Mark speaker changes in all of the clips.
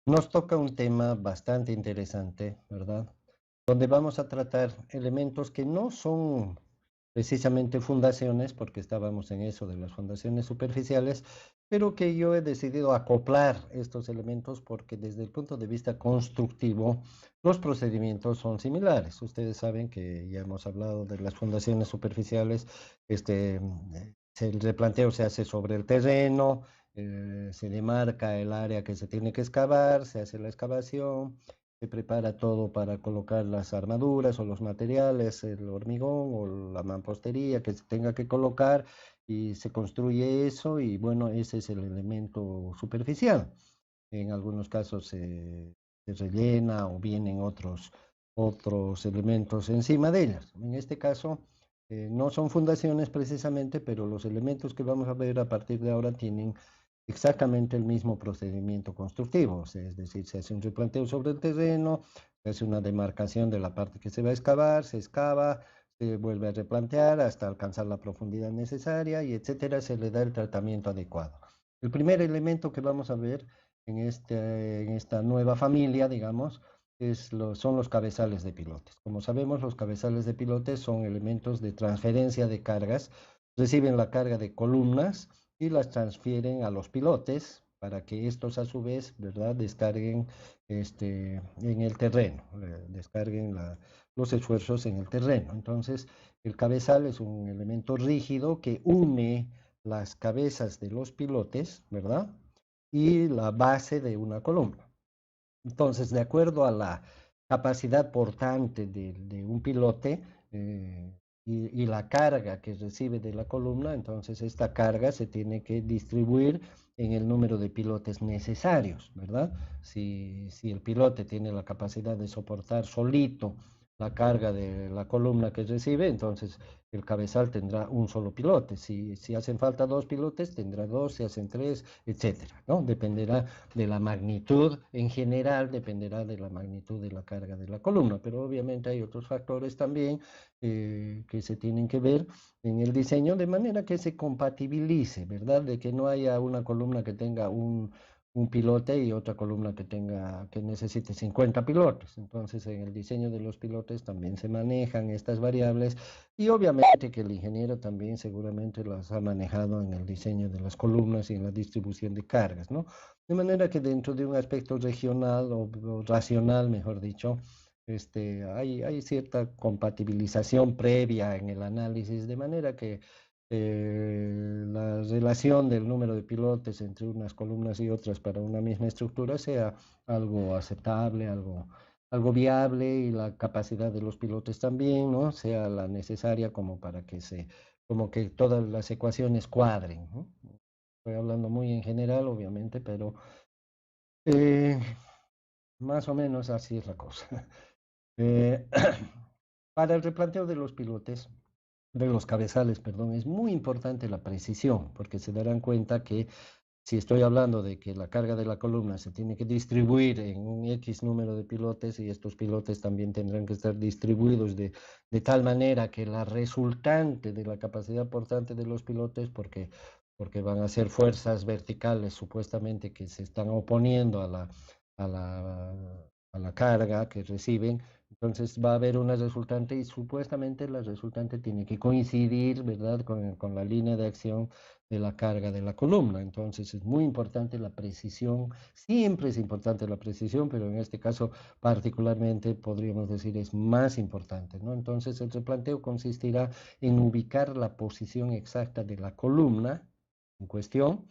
Speaker 1: Nos toca un tema bastante interesante, ¿verdad? Donde vamos a tratar elementos que no son precisamente fundaciones, porque estábamos en eso de las fundaciones superficiales, pero que yo he decidido acoplar estos elementos porque desde el punto de vista constructivo los procedimientos son similares. Ustedes saben que ya hemos hablado de las fundaciones superficiales, el replanteo se hace sobre el terreno, se demarca el área que se tiene que excavar, se hace la excavación, se prepara todo para colocar las armaduras o los materiales, el hormigón o la mampostería que se tenga que colocar y se construye eso y bueno, ese es el elemento superficial. En algunos casos se rellena o vienen otros elementos encima de ellas. En este caso, no son fundaciones precisamente, pero los elementos que vamos a ver a partir de ahora tienen exactamente el mismo procedimiento constructivo, o sea, es decir, se hace un replanteo sobre el terreno, se hace una demarcación de la parte que se va a excavar, se excava, se vuelve a replantear hasta alcanzar la profundidad necesaria y etcétera, se le da el tratamiento adecuado. El primer elemento que vamos a ver en esta nueva familia, digamos, son los cabezales de pilotes. Como sabemos, los cabezales de pilotes son elementos de transferencia de cargas, reciben la carga de columnas y las transfieren a los pilotes para que estos a su vez, ¿verdad?, descarguen en el terreno, descarguen los esfuerzos en el terreno. Entonces, el cabezal es un elemento rígido que une las cabezas de los pilotes, ¿verdad? Y la base de una columna. Entonces, de acuerdo a la capacidad portante de un pilote y la carga que recibe de la columna, entonces esta carga se tiene que distribuir en el número de pilotes necesarios, ¿verdad? Si el pilote tiene la capacidad de soportar solito la carga de la columna que recibe, entonces el cabezal tendrá un solo pilote. Si hacen falta dos pilotes, tendrá dos, si hacen tres, etcétera, ¿no? Dependerá de la magnitud, en general dependerá de la magnitud de la carga de la columna, pero obviamente hay otros factores también que se tienen que ver en el diseño de manera que se compatibilice, ¿verdad? De que no haya una columna que tenga un pilote y otra columna que necesite 50 pilotes. Entonces, en el diseño de los pilotes también se manejan estas variables y obviamente que el ingeniero también seguramente las ha manejado en el diseño de las columnas y en la distribución de cargas, ¿no? De manera que dentro de un aspecto regional o racional, mejor dicho, hay cierta compatibilización previa en el análisis, de manera que la relación del número de pilotes entre unas columnas y otras para una misma estructura sea algo aceptable, algo viable y la capacidad de los pilotes también, ¿no? Sea la necesaria como para como que todas las ecuaciones cuadren, ¿no? Estoy hablando muy en general, obviamente, pero eh, más o menos así es la cosa. Eh, para el replanteo de los pilotes, de los cabezales, perdón, es muy importante la precisión, porque se darán cuenta que si estoy hablando de que la carga de la columna se tiene que distribuir en un X número de pilotes y estos pilotes también tendrán que estar distribuidos de tal manera que la resultante de la capacidad portante de los pilotes, porque van a ser fuerzas verticales supuestamente que se están oponiendo a la carga que reciben, entonces va a haber una resultante y supuestamente la resultante tiene que coincidir, ¿verdad?, con la línea de acción de la carga de la columna. Entonces es muy importante la precisión, siempre es importante la precisión, pero en este caso particularmente podríamos decir es más importante, ¿no? Entonces el replanteo consistirá en ubicar la posición exacta de la columna en cuestión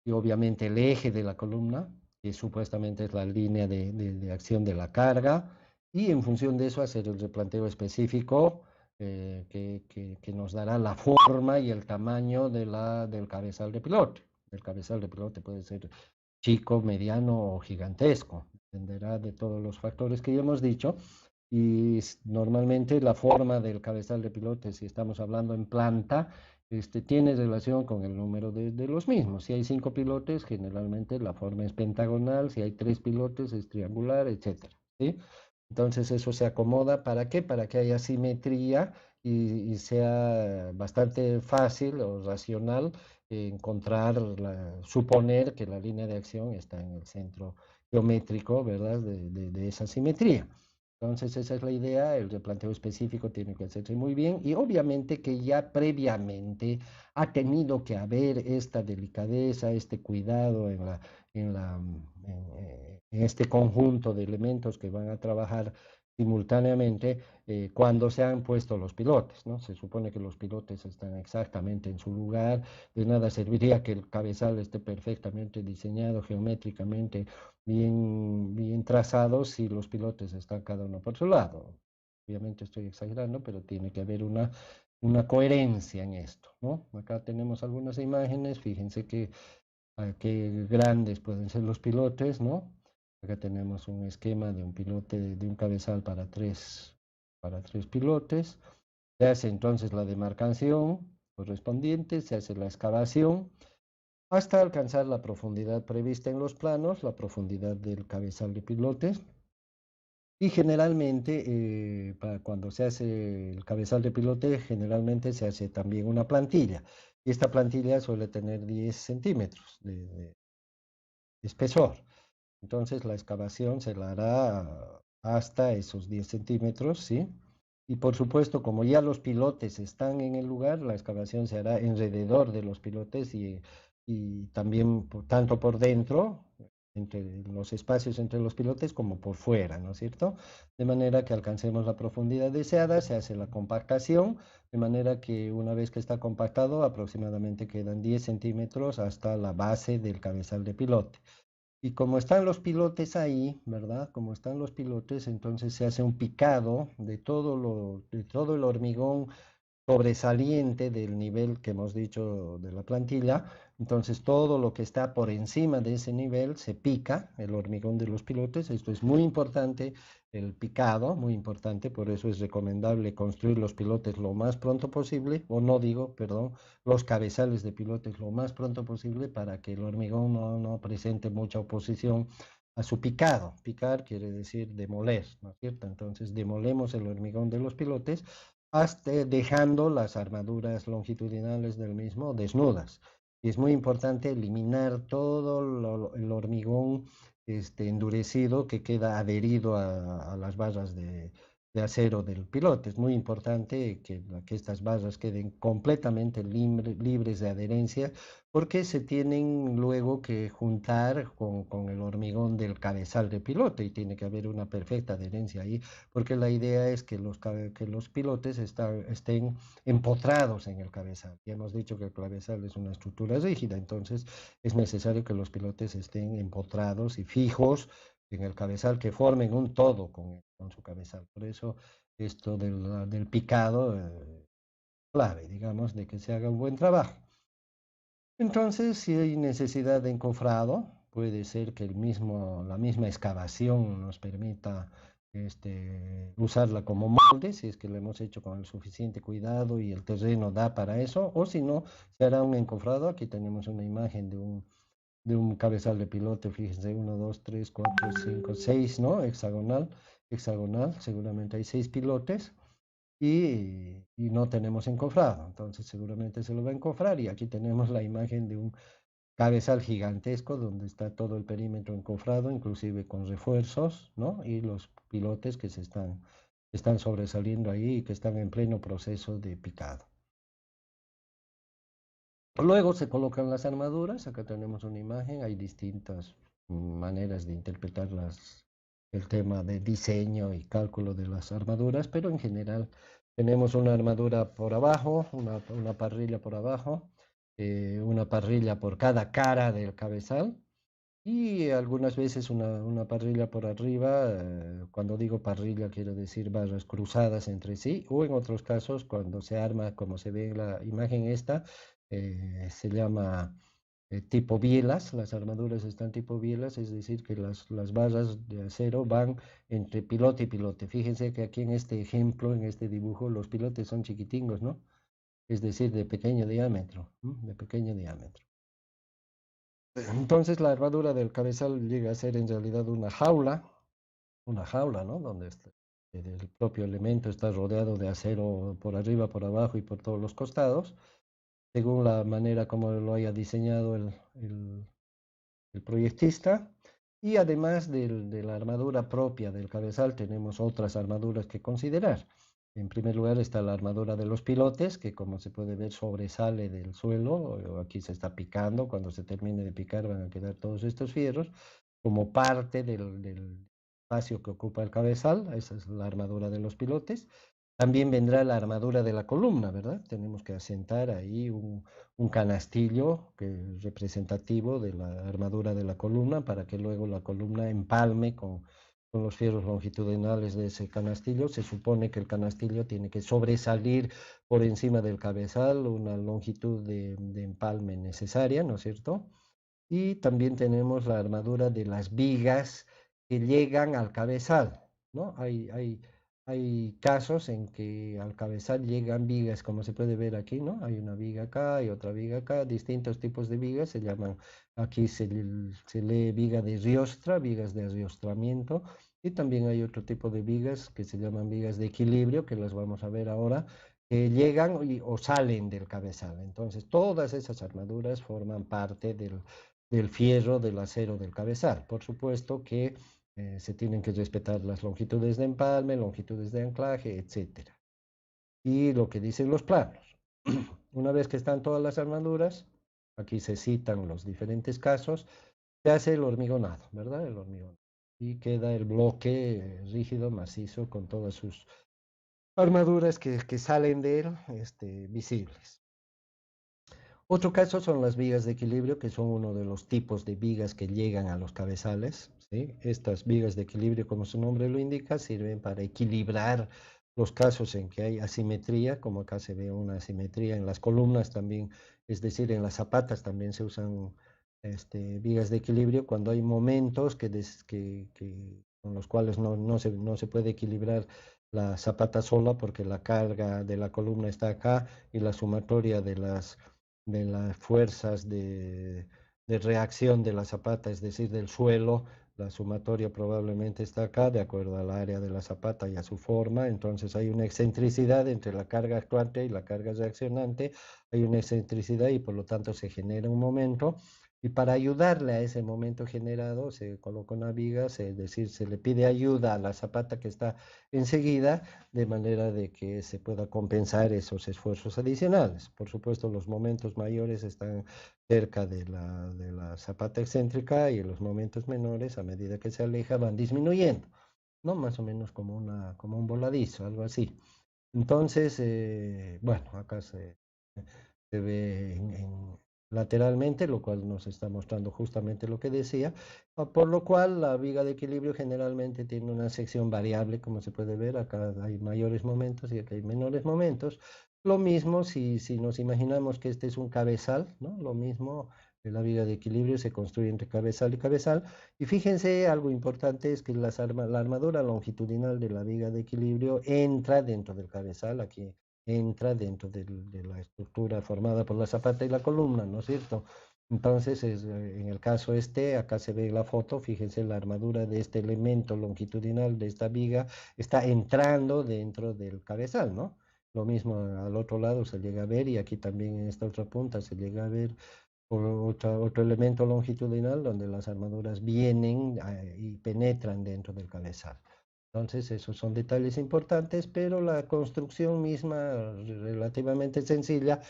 Speaker 1: y obviamente el eje de la columna, que supuestamente es la línea de acción de la carga, y en función de eso hacer el replanteo específico que nos dará la forma y el tamaño del cabezal de pilote. El cabezal de pilote puede ser chico, mediano o gigantesco, dependerá de todos los factores que ya hemos dicho. Y normalmente la forma del cabezal de pilote, si estamos hablando en planta, tiene relación con el número de los mismos. Si hay cinco pilotes, generalmente la forma es pentagonal, si hay tres pilotes es triangular, etcétera, ¿sí? Entonces eso se acomoda, ¿para qué? Para que haya simetría y sea bastante fácil o racional encontrar, suponer que la línea de acción está en el centro geométrico, ¿verdad? De esa simetría. Entonces, esa es la idea, el replanteo específico tiene que hacerse muy bien y obviamente que ya previamente ha tenido que haber esta delicadeza, este cuidado en este conjunto de elementos que van a trabajar simultáneamente cuando se han puesto los pilotes, ¿no? Se supone que los pilotes están exactamente en su lugar, de nada serviría que el cabezal esté perfectamente diseñado geométricamente bien trazados si los pilotes están cada uno por su lado. Obviamente estoy exagerando, pero tiene que haber una coherencia en esto, ¿no? Acá tenemos algunas imágenes, fíjense qué grandes pueden ser los pilotes, ¿no? Acá tenemos un esquema de un pilote, de un cabezal para tres pilotes. Se hace entonces la demarcación correspondiente, se hace la excavación hasta alcanzar la profundidad prevista en los planos, la profundidad del cabezal de pilotes. Y generalmente, cuando se hace el cabezal de pilote, generalmente se hace también una plantilla. Y esta plantilla suele tener 10 centímetros de espesor. Entonces la excavación se la hará hasta esos 10 centímetros, ¿sí? Y por supuesto, como ya los pilotes están en el lugar, la excavación se hará alrededor de los pilotes y también tanto por dentro, entre los espacios entre los pilotes, como por fuera, ¿no es cierto? De manera que alcancemos la profundidad deseada, se hace la compactación, de manera que una vez que está compactado, aproximadamente quedan 10 centímetros hasta la base del cabezal de pilote. Y como están los pilotes ahí, ¿verdad? Como están los pilotes, entonces se hace un picado de todo el hormigón sobresaliente del nivel que hemos dicho de la plantilla. Entonces todo lo que está por encima de ese nivel se pica, el hormigón de los pilotes. Esto es muy importante, el picado, muy importante, por eso es recomendable construir los pilotes lo más pronto posible, o no digo, perdón, los cabezales de pilotes lo más pronto posible para que el hormigón no presente mucha oposición a su picado. Picar quiere decir demoler, ¿no es cierto? Entonces demolemos el hormigón de los pilotes hasta dejando las armaduras longitudinales del mismo desnudas. Y es muy importante eliminar todo el hormigón endurecido que queda adherido a las barras de acero del pilote. Es muy importante que estas barras queden completamente libres de adherencia porque se tienen luego que juntar con el hormigón del cabezal de pilote y tiene que haber una perfecta adherencia ahí porque la idea es que los pilotes estén empotrados en el cabezal. Ya hemos dicho que el cabezal es una estructura rígida, entonces es necesario que los pilotes estén empotrados y fijos en el cabezal, que formen un todo con su cabezal. Por eso esto del picado, clave, digamos, de que se haga un buen trabajo. Entonces, si hay necesidad de encofrado, puede ser que la misma excavación nos permita usarla como molde, si es que lo hemos hecho con el suficiente cuidado y el terreno da para eso, o si no, se hará un encofrado. Aquí tenemos una imagen de un cabezal de pilote, fíjense, 1, 2, 3, 4, 5, 6, ¿no? Hexagonal, seguramente hay 6 pilotes y no tenemos encofrado, entonces seguramente se lo va a encofrar y aquí tenemos la imagen de un cabezal gigantesco donde está todo el perímetro encofrado, inclusive con refuerzos, ¿no? Y los pilotes que están sobresaliendo ahí y que están en pleno proceso de picado. Luego se colocan las armaduras, acá tenemos una imagen, hay distintas maneras de interpretar el tema de diseño y cálculo de las armaduras, pero en general tenemos una armadura por abajo, una parrilla por abajo, una parrilla por cada cara del cabezal y algunas veces una parrilla por arriba. Cuando digo parrilla quiero decir barras cruzadas entre sí, o en otros casos cuando se arma, como se ve en la imagen esta, se llama tipo bielas. Las armaduras están tipo bielas, es decir, que las barras de acero van entre pilote y pilote. Fíjense que aquí en este ejemplo, en este dibujo, los pilotes son chiquitingos, ¿no? Es decir, de pequeño diámetro, ¿no? De pequeño diámetro. Entonces la armadura del cabezal llega a ser en realidad una jaula, ¿no? Donde el propio elemento está rodeado de acero por arriba, por abajo y por todos los costados. según la manera como lo haya diseñado el proyectista. Y además de la armadura propia del cabezal, tenemos otras armaduras que considerar. En primer lugar está la armadura de los pilotes, que como se puede ver sobresale del suelo. Aquí se está picando, cuando se termine de picar van a quedar todos estos fierros como parte del espacio que ocupa el cabezal. Esa es la armadura de los pilotes. También vendrá la armadura de la columna, ¿verdad? Tenemos que asentar ahí un canastillo que es representativo de la armadura de la columna para que luego la columna empalme con los fierros longitudinales de ese canastillo. Se supone que el canastillo tiene que sobresalir por encima del cabezal una longitud de empalme necesaria, ¿no es cierto? Y también tenemos la armadura de las vigas que llegan al cabezal, ¿no? Hay casos en que al cabezal llegan vigas, como se puede ver aquí, ¿no? Hay una viga acá, hay otra viga acá, distintos tipos de vigas se llaman, aquí se lee viga de riostra, vigas de ariostramiento, y también hay otro tipo de vigas que se llaman vigas de equilibrio, que las vamos a ver ahora, que llegan o salen del cabezal. Entonces, todas esas armaduras forman parte del fierro, del acero, del cabezal. Por supuesto que se tienen que respetar las longitudes de empalme, longitudes de anclaje, etcétera. Y lo que dicen los planos. Una vez que están todas las armaduras, aquí se citan los diferentes casos, se hace el hormigonado, ¿verdad? El hormigón. Y queda el bloque rígido, macizo, con todas sus armaduras que salen de él, visibles. Otro caso son las vigas de equilibrio, que son uno de los tipos de vigas que llegan a los cabezales, ¿sí? Estas vigas de equilibrio, como su nombre lo indica, sirven para equilibrar los casos en que hay asimetría, como acá se ve una asimetría en las columnas también, es decir, en las zapatas también se usan vigas de equilibrio cuando hay momentos con los cuales no se puede equilibrar la zapata sola porque la carga de la columna está acá y la sumatoria de las fuerzas de reacción de la zapata, es decir, del suelo. La sumatoria probablemente está acá, de acuerdo al área de la zapata y a su forma. Entonces hay una excentricidad entre la carga actuante y la carga reaccionante. Hay una excentricidad y por lo tanto se genera un momento. Y para ayudarle a ese momento generado, se coloca una viga, es decir, se le pide ayuda a la zapata que está enseguida, de manera de que se pueda compensar esos esfuerzos adicionales. Por supuesto, los momentos mayores están cerca de la zapata excéntrica y los momentos menores, a medida que se aleja, van disminuyendo, ¿no? Más o menos como un voladizo, algo así. Entonces, bueno, acá se ve lateralmente, lo cual nos está mostrando justamente lo que decía, por lo cual la viga de equilibrio generalmente tiene una sección variable, como se puede ver, acá hay mayores momentos y acá hay menores momentos. Lo mismo si nos imaginamos que este es un cabezal, ¿no? Lo mismo, la viga de equilibrio se construye entre cabezal y cabezal. Y fíjense, algo importante es que la armadura longitudinal de la viga de equilibrio entra dentro del cabezal, aquí entra dentro de la estructura formada por la zapata y la columna, ¿no es cierto? Entonces, en el caso acá se ve la foto, fíjense, la armadura de este elemento longitudinal de esta viga está entrando dentro del cabezal, ¿no? Lo mismo al otro lado se llega a ver y aquí también en esta otra punta se llega a ver otro elemento longitudinal donde las armaduras vienen y penetran dentro del cabezal. Entonces, esos son detalles importantes, pero la construcción misma relativamente sencilla.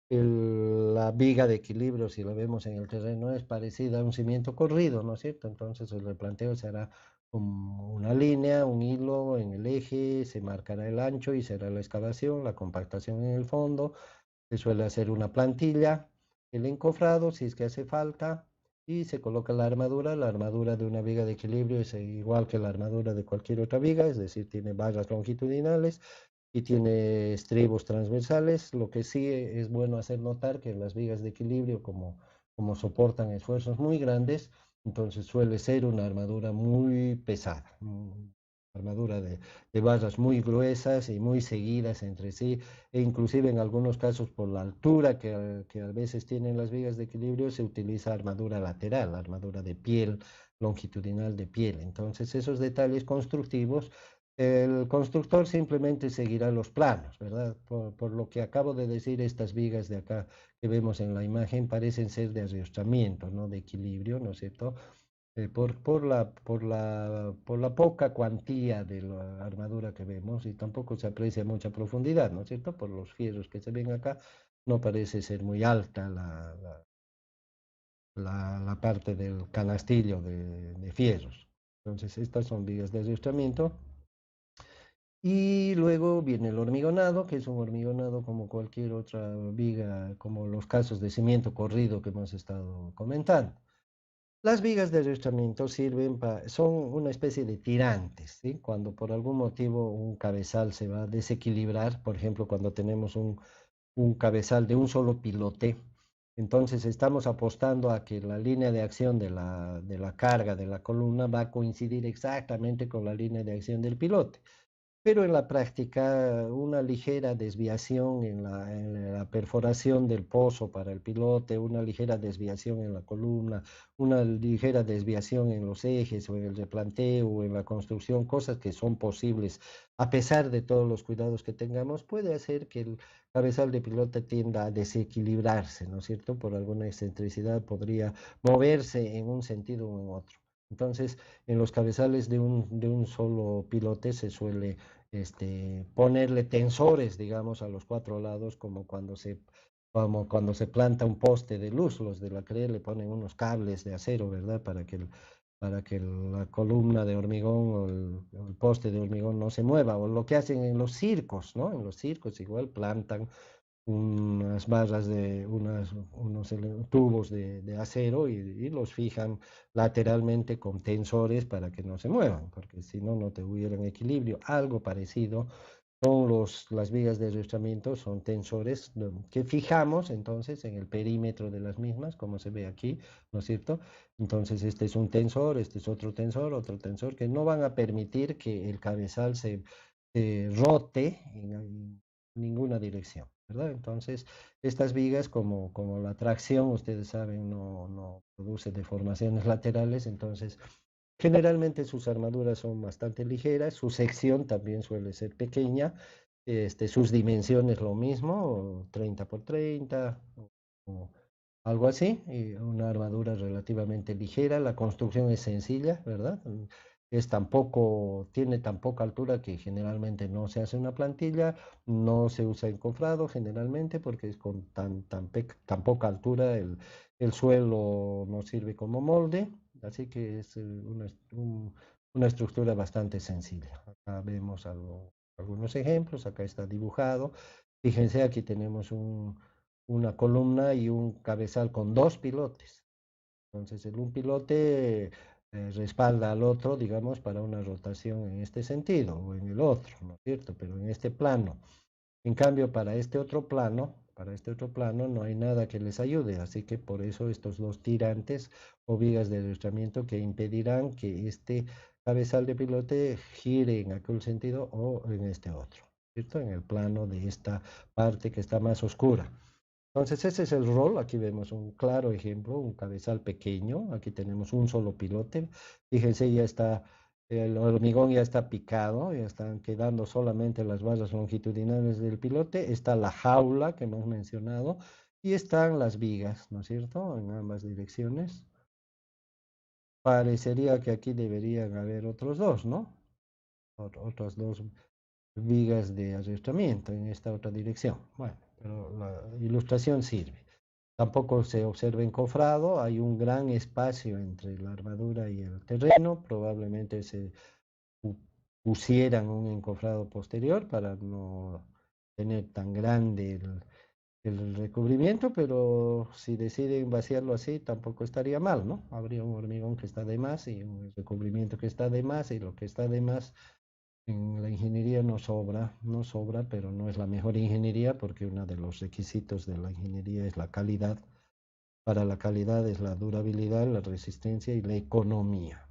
Speaker 1: La viga de equilibrio, si lo vemos en el terreno, es parecida a un cimiento corrido, ¿no es cierto? Entonces, el replanteo se hará como una línea, un hilo en el eje, se marcará el ancho y será la excavación, la compactación en el fondo. Se suele hacer una plantilla, el encofrado si es que hace falta y se coloca la armadura. La armadura de una viga de equilibrio es igual que la armadura de cualquier otra viga, es decir, tiene barras longitudinales y tiene estribos transversales. Lo que sí es bueno hacer notar que las vigas de equilibrio, como soportan esfuerzos muy grandes, entonces suele ser una armadura muy pesada, armadura de barras muy gruesas y muy seguidas entre sí, e inclusive en algunos casos por la altura que a veces tienen las vigas de equilibrio, se utiliza armadura lateral, armadura de piel, longitudinal de piel. Entonces esos detalles constructivos El constructor simplemente seguirá los planos, ¿verdad? Por lo que acabo de decir, estas vigas de acá que vemos en la imagen parecen ser de arrastramiento, no de equilibrio, ¿no es cierto? Por la poca cuantía de la armadura que vemos y tampoco se aprecia mucha profundidad, ¿no es cierto? Por los fierros que se ven acá, no parece ser muy alta la parte del canastillo de fierros. Entonces, estas son vigas de adiestramiento. Y luego viene el hormigonado, que es un hormigonado como cualquier otra viga, como los casos de cimiento corrido que hemos estado comentando. Las vigas de adiestramiento son una especie de tirantes, ¿sí? Cuando por algún motivo un cabezal se va a desequilibrar, por ejemplo, cuando tenemos un cabezal de un solo pilote, entonces estamos apostando a que la línea de acción de la carga de la columna va a coincidir exactamente con la línea de acción del pilote. Pero en la práctica, una ligera desviación en la perforación del pozo para el pilote, una ligera desviación en la columna, una ligera desviación en los ejes o en el replanteo o en la construcción, cosas que son posibles a pesar de todos los cuidados que tengamos, puede hacer que el cabezal de pilote tienda a desequilibrarse, ¿no es cierto? Por alguna excentricidad podría moverse en un sentido o en otro. Entonces, en los cabezales de un solo pilote se suele ponerle tensores, digamos, a los cuatro lados, como cuando se planta un poste de luz. Los de la CRE le ponen unos cables de acero, ¿verdad? Para que la columna de hormigón o el poste de hormigón no se mueva. O lo que hacen en los circos, ¿no? En los circos igual plantan unas barras unos tubos de acero y los fijan lateralmente con tensores para que no se muevan, porque si no, no tuvieran equilibrio. Algo parecido son las vigas de arrastramiento, son tensores que fijamos entonces en el perímetro de las mismas, como se ve aquí, ¿no es cierto? Entonces este es un tensor, este es otro tensor, que no van a permitir que el cabezal se rote en ninguna dirección, ¿verdad? Entonces, estas vigas, como la tracción, ustedes saben, no produce deformaciones laterales, entonces generalmente sus armaduras son bastante ligeras, su sección también suele ser pequeña, sus dimensiones lo mismo, 30 por 30 o algo así, y una armadura relativamente ligera, la construcción es sencilla, ¿verdad? Tiene tan poca altura que generalmente no se hace una plantilla, no se usa encofrado generalmente porque es con tan poca altura el suelo no sirve como molde, así que es una estructura bastante sencilla. Acá vemos algunos ejemplos, acá está dibujado. Fíjense, aquí tenemos una columna y un cabezal con dos pilotes. Entonces, un pilote respalda al otro, digamos, para una rotación en este sentido o en el otro, ¿no es cierto? Pero en este plano. En cambio, para este otro plano no hay nada que les ayude, así que por eso estos dos tirantes o vigas de adiestramiento que impedirán que este cabezal de pilote gire en aquel sentido o en este otro, ¿cierto? En el plano de esta parte que está más oscura. Entonces ese es el rol, aquí vemos un claro ejemplo, un cabezal pequeño, aquí tenemos un solo pilote, fíjense el hormigón ya está picado, ya están quedando solamente las barras longitudinales del pilote, está la jaula que hemos mencionado y están las vigas, ¿no es cierto?, en ambas direcciones. Parecería que aquí deberían haber otros dos, ¿no? Otras dos vigas de adiestramiento en esta otra dirección. Bueno, pero la ilustración sirve. Tampoco se observa encofrado, hay un gran espacio entre la armadura y el terreno, probablemente se pusieran un encofrado posterior para no tener tan grande el recubrimiento, pero si deciden vaciarlo así, tampoco estaría mal, ¿no? Habría un hormigón que está de más y un recubrimiento que está de más, y lo que está de más en la ingeniería no sobra, pero no es la mejor ingeniería porque uno de los requisitos de la ingeniería es la calidad. Para la calidad es la durabilidad, la resistencia y la economía.